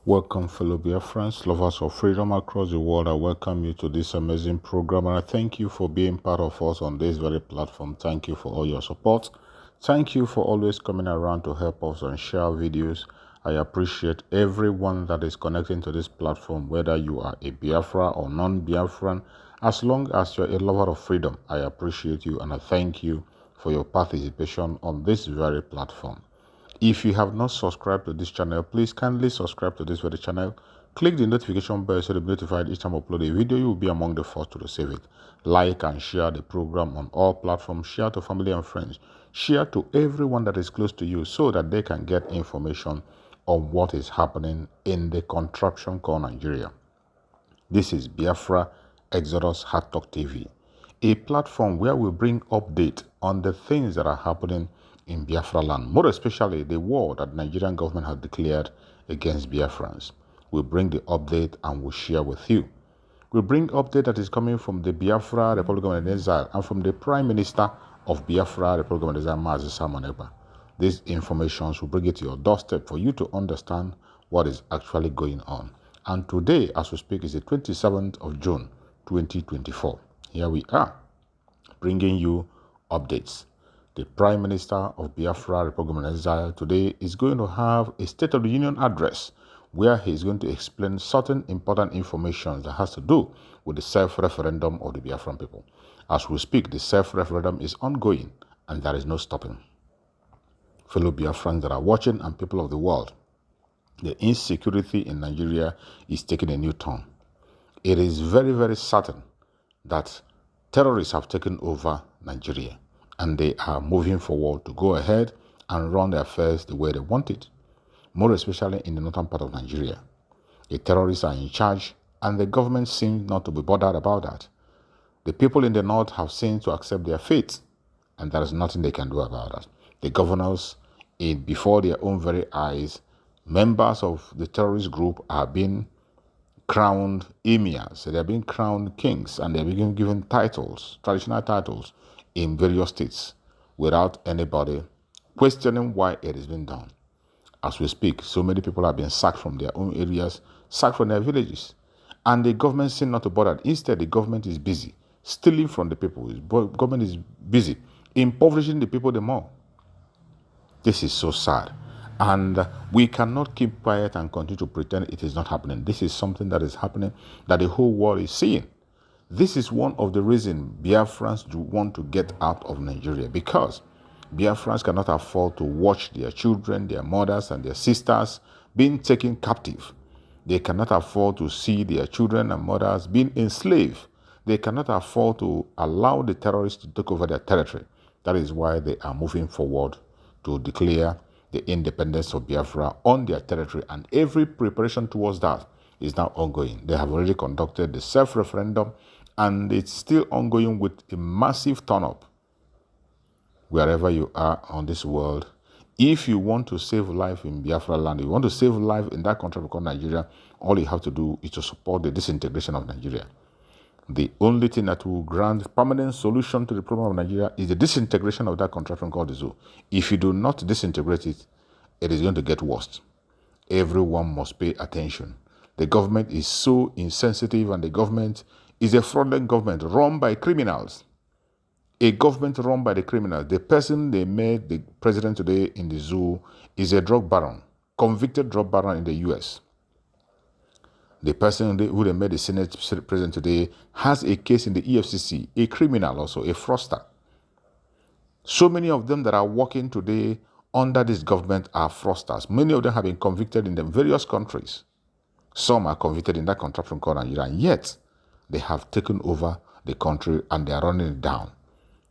Welcome, fellow Biafrans, lovers of freedom across the world. I welcome you to this amazing program, and I thank you for being part of us on this very platform. Thank you for all your support. Thank you for always coming around to help us and share videos. I appreciate everyone that is connecting to this platform, whether you are a Biafra or non-Biafran. As long as you're a lover of freedom, I appreciate you and I thank you for your participation on this very platform. If you have not subscribed to this channel, please kindly subscribe to this very channel. Click the notification bell so to be notified each time I upload a video. You will be among the first to receive it. Like and share the program on all platforms. Share to family and friends. Share to everyone that is close to you so that they can get information on what is happening in the contraption called Nigeria. This is Biafra Exodus Hard Talk TV, a platform where we bring update on the things that are happening in Biafra land, more especially the war that the Nigerian government has declared against Biafrans. We bring the update and we share with you. We bring update that is coming from the Biafra Republic of Exile and from the Prime Minister of Biafra Republic of Exile, Mazi Simon Ekpa. These informations will bring it to your doorstep for you to understand what is actually going on. And today, as we speak, is the 27th of June, 2024. Here we are, bringing you updates. The Prime Minister of Biafra Republic of Exile today is going to have a State of the Union address where he is going to explain certain important information that has to do with the self-referendum of the Biafran people. As we speak, the self-referendum is ongoing and there is no stopping. Fellow Biafrans that are watching and people of the world, the insecurity in Nigeria is taking a new turn. It is very, very certain that terrorists have taken over Nigeria and they are moving forward to go ahead and run their affairs the way they want it, more especially in the northern part of Nigeria. The terrorists are in charge and the government seems not to be bothered about that. The people in the north have seemed to accept their fate and there is nothing they can do about that. The governors, before their own very eyes, members of the terrorist group are being crowned emirs, they are being crowned kings, and they are being given titles, traditional titles, in various states without anybody questioning why it is being done. As we speak, so many people have been sacked from their own areas, sacked from their villages, and the government seems not to bother. Instead, the government is busy stealing from the people. The government is busy impoverishing the people the more. This is so sad. And we cannot keep quiet and continue to pretend it is not happening. This is something that is happening that the whole world is seeing. This is one of the reasons Biafrans do want to get out of Nigeria, because Biafrans cannot afford to watch their children, their mothers, and their sisters being taken captive. They cannot afford to see their children and mothers being enslaved. They cannot afford to allow the terrorists to take over their territory. That is why they are moving forward to declare the independence of Biafra on their territory, and every preparation towards that is now ongoing. They have already conducted the self-referendum, and it's still ongoing with a massive turn-up. Wherever you are on this world, if you want to save life in Biafra land, you want to save life in that country called Nigeria, all you have to do is to support the disintegration of Nigeria. The only thing that will grant permanent solution to the problem of Nigeria is the disintegration of that contraption called the zoo. If you do not disintegrate it, it is going to get worse. Everyone must pay attention. The government is so insensitive, and the government is a fraudulent government run by criminals. A government run by the criminals. The person they made the president today in the zoo is a drug baron, convicted drug baron in the US. The person who they made the Senate president today has a case in the EFCC, a criminal also, a fraudster. So many of them that are working today under this government are fraudsters. Many of them have been convicted in the various countries. Some are convicted in that contraption called Nigeria, and yet they have taken over the country and they are running it down,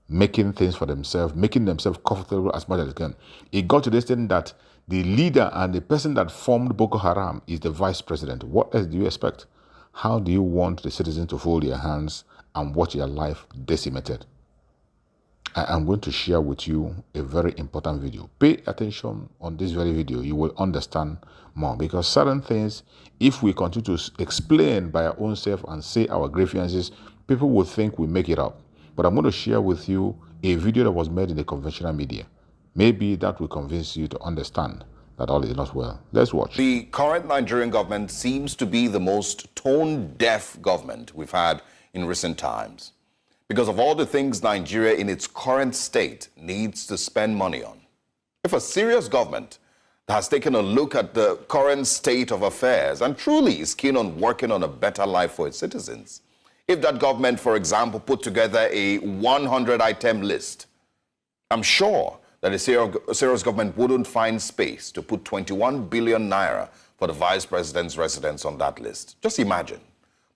making things for themselves, making themselves comfortable as much as they can. It got to the extent that the leader and the person that formed Boko Haram is the vice president. What else do you expect? How do you want the citizens to fold their hands and watch their life decimated? I am going to share with you a very important video. Pay attention on this very video. You will understand more, because certain things, if we continue to explain by our own self and say our grievances, people will think we make it up. But I'm going to share with you a video that was made in the conventional media. Maybe that will convince you to understand that all is not well. Let's watch. The current Nigerian government seems to be the most tone-deaf government we've had in recent times because of all the things Nigeria in its current state needs to spend money on. If a serious government has taken a look at the current state of affairs and truly is keen on working on a better life for its citizens, if that government, for example, put together a 100-item list, I'm sure that a serious government wouldn't find space to put 21 billion naira for the vice president's residence on that list. Just imagine.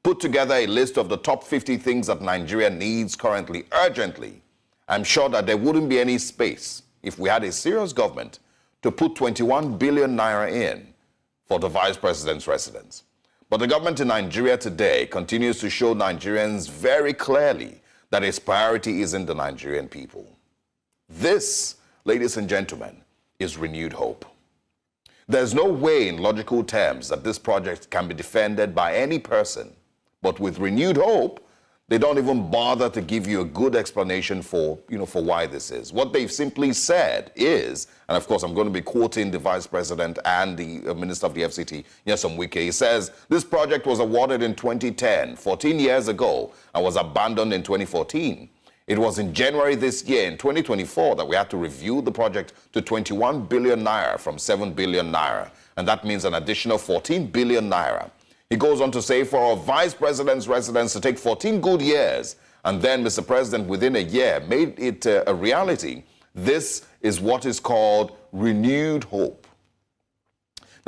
Put together a list of the top 50 things that Nigeria needs currently, urgently. I'm sure that there wouldn't be any space if we had a serious government to put 21 billion naira in for the vice president's residence. But the government in Nigeria today continues to show Nigerians very clearly that its priority isn't the Nigerian people. This, ladies and gentlemen, is renewed hope. There's no way in logical terms that this project can be defended by any person, but with renewed hope, they don't even bother to give you a good explanation for why this is. What they've simply said is, and of course I'm going to be quoting the Vice President and the Minister of the FCT, Nyesom Wike. He says, this project was awarded in 2010, 14 years ago, and was abandoned in 2014. It was in January this year, in 2024, that we had to review the project to 21 billion naira from 7 billion naira, and that means an additional 14 billion naira. He goes on to say, for a vice president's residence to take 14 good years, and then Mr. President within a year made it a reality. This is what is called renewed hope.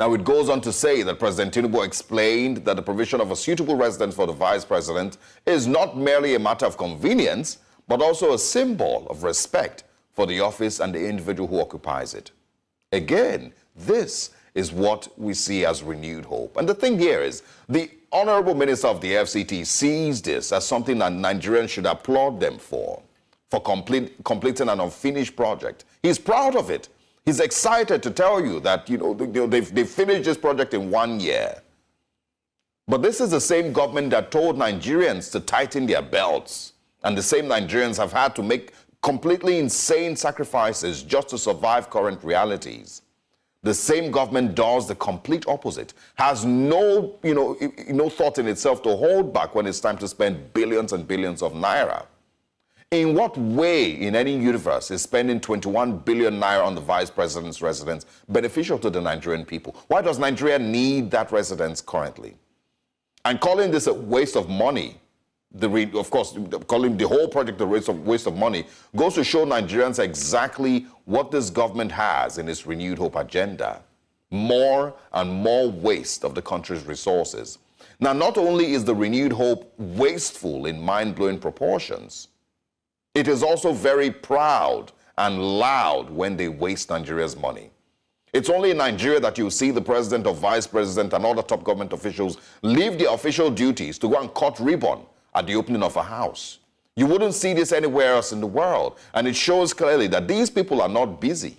Now, it goes on to say that President Tinubu explained that the provision of a suitable residence for the vice president is not merely a matter of convenience, but also a symbol of respect for the office and the individual who occupies it. Again, this is what we see as renewed hope. And the thing here is, the Honorable Minister of the FCT sees this as something that Nigerians should applaud them for completing an unfinished project. He's proud of it. He's excited to tell you that they've finished this project in 1 year. But this is the same government that told Nigerians to tighten their belts. And the same Nigerians have had to make completely insane sacrifices just to survive current realities. The same government does the complete opposite, has no thought in itself to hold back when it's time to spend billions and billions of naira. In what way in any universe is spending 21 billion naira on the vice president's residence beneficial to the Nigerian people? Why does Nigeria need that residence currently? And calling this a waste of money, of course, calling the whole project a waste of money, goes to show Nigerians exactly what this government has in its renewed hope agenda. More and more waste of the country's resources. Now, not only is the renewed hope wasteful in mind-blowing proportions, it is also very proud and loud when they waste Nigeria's money. It's only in Nigeria that you see the president or vice president and other top government officials leave their official duties to go and cut ribbon at the opening of a house. You wouldn't see this anywhere else in the world. And it shows clearly that these people are not busy.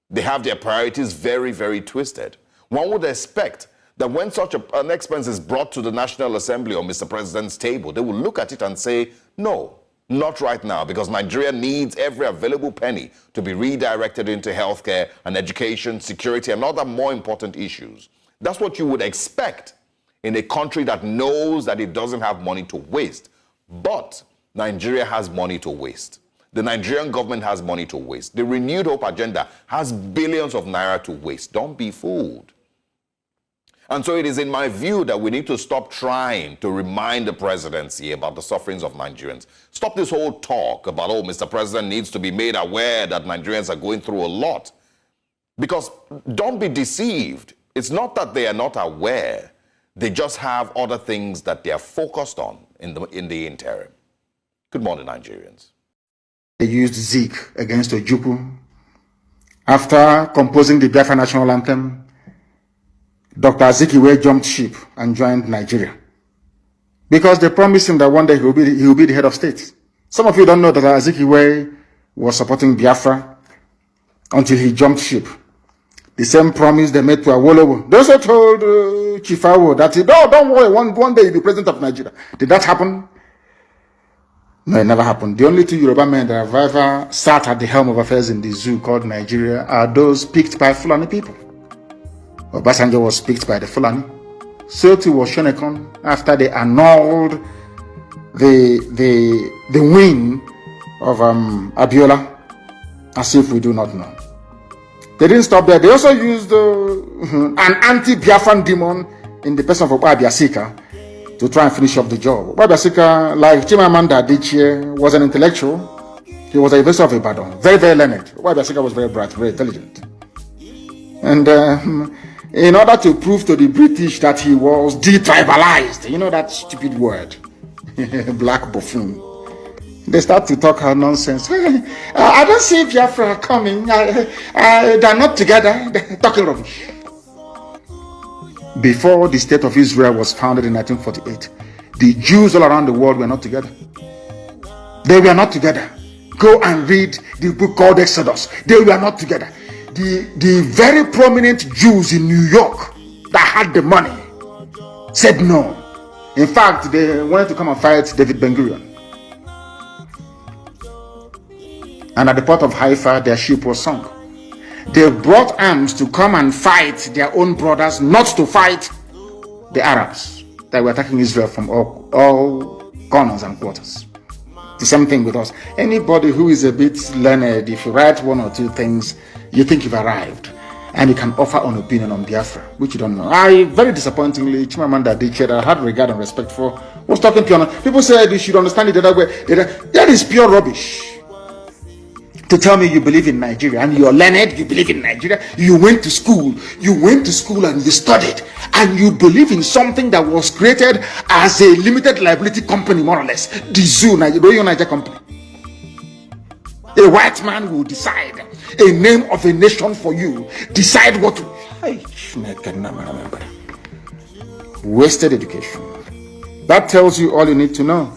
They have their priorities very, very twisted. One would expect that when such an expense is brought to the National Assembly or Mr. President's table, they will look at it and say, no, not right now, because Nigeria needs every available penny to be redirected into healthcare and education, security, and other more important issues. That's what you would expect in a country that knows that it doesn't have money to waste. But Nigeria has money to waste. The Nigerian government has money to waste. The renewed hope agenda has billions of naira to waste. Don't be fooled. And so it is in my view that we need to stop trying to remind the presidency about the sufferings of Nigerians. Stop this whole talk about, oh, Mr. President needs to be made aware that Nigerians are going through a lot. Because don't be deceived. It's not that they are not aware. They just have other things that they are focused on in the interim. Good morning, Nigerians. They used Zeke against Ojukwu. After composing the Biafran national anthem, Dr. Azikiwe jumped ship and joined Nigeria. Because they promised him that one day he will be the head of state. Some of you don't know that Azikiwe was supporting Biafra until he jumped ship. The same promise they made to Awolowo. They also told Chief Awo that, no, don't worry, one day you'll be president of Nigeria. Did that happen? No, it never happened. The only two Yoruba men that have ever sat at the helm of affairs in the zoo called Nigeria are those picked by Fulani people. Obasanjo was picked by the Fulani. So too was Shonekon after they annulled the win of Abiola, as if we do not know. They didn't stop there. They also used an anti-Biafran demon in the person of Obabiasika to try and finish up the job. Obabiasika, like Chimamanda Adichie, was an intellectual. He was a university of Ibadan, very, very learned. Obabiasika was very bright, very intelligent. And in order to prove to the British that he was detribalized, you know that stupid word, black buffoon, they start to talk nonsense. I don't see Biafra coming. They're not together. They're talking rubbish. Before the state of Israel was founded in 1948, the Jews all around the world were not together. They were not together. Go and read the book called Exodus. They were not together. The very prominent Jews in New York that had the money said no. In fact, they wanted to come and fight David Ben-Gurion. And at the port of Haifa, their ship was sunk. They brought arms to come and fight their own brothers, not to fight the Arabs that were attacking Israel from all corners and quarters. The same thing with us. Anybody who is a bit learned, if you write one or two things, you think you've arrived. And you can offer an opinion on Biafra, which you don't know. Very disappointingly, Chimamanda Adichie, I had regard and respect for, was talking pure. People said you should understand it the other way. That is pure rubbish. To tell me you believe in Nigeria and you're learned, you believe in Nigeria, you went to school and you studied, and you believe in something that was created as a limited liability company, more or less, the zoo, Royal Niger Company. A white man will decide a name of a nation for you, decide what to... Wasted education. That tells you all you need to know.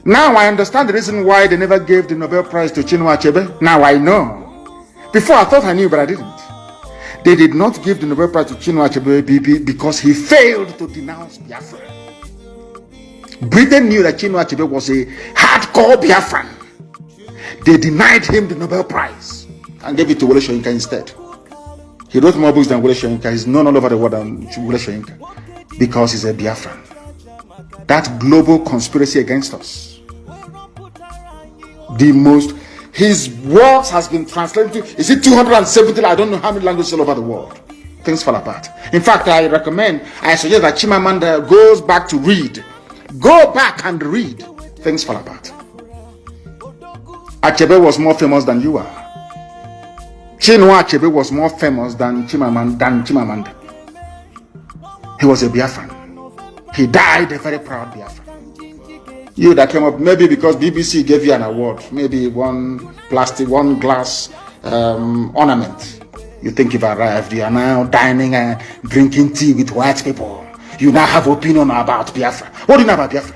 Now I understand the reason why they never gave the Nobel Prize to Chinua Achebe. Now I know. Before I thought I knew, but I didn't. They did not give the Nobel Prize to Chinua Achebe because he failed to denounce Biafra. Britain knew that Chinua Achebe was a hardcore Biafran. They denied him the Nobel Prize and gave it to Wole Soyinka instead. He wrote more books than Wole Soyinka. He's known all over the world than Wole Soyinka because he's a Biafran. That global conspiracy against us. His works has been translated to, is it 270? I don't know how many languages all over the world. Things fall apart. In fact, I suggest that Chimamanda goes back to read. Go back and read. Things fall apart. Achebe was more famous than you are. Chinua Achebe was more famous than Chimamanda. He was a Biafran. He died a very proud Biafran. You that came up, maybe because BBC gave you an award, maybe one glass ornament. You think you've arrived. You are now dining and drinking tea with white people. You now have opinion about Biafra. What do you know about Biafra?